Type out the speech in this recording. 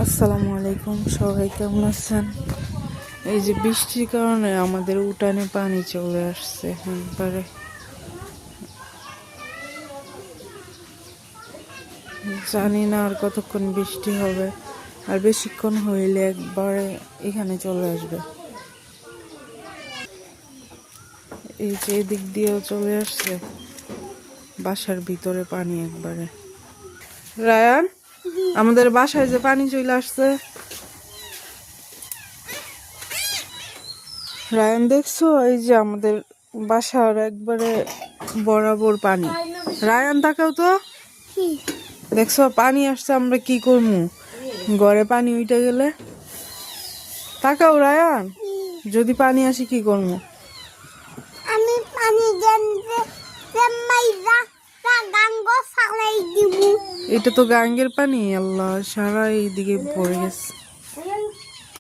আসসালামু আলাইকুম, সবাই কেমন আছেন? এই যে বৃষ্টির কারণে আমাদের উঠানে পানি চলে আসছে একবারে। জানি না আর কতক্ষণ বৃষ্টি হবে, আর বেশিক্ষণ হইলে একবারে এখানে চলে আসবে। এই যে এদিক দিয়েও চলে আসছে, বাসার ভিতরে পানি একবারে। রায়ান, আমাদের বাসায় যে পানি চলে আসছে, রায়ান দেখছো? এই যে আমাদের বাসার একবারে বরাবর পানি। রায়ান তাকাও তো, দেখছো পানি আসছে, আমরা কি করবো ঘরে পানি উঠে গেলে? তাকাও রায়ান, যদি পানি আসে কি করবো? আমি পানি এটা তো গাঙ্গের পানি, আল্লাহ সারা এইদিকে পড়ে গেছে।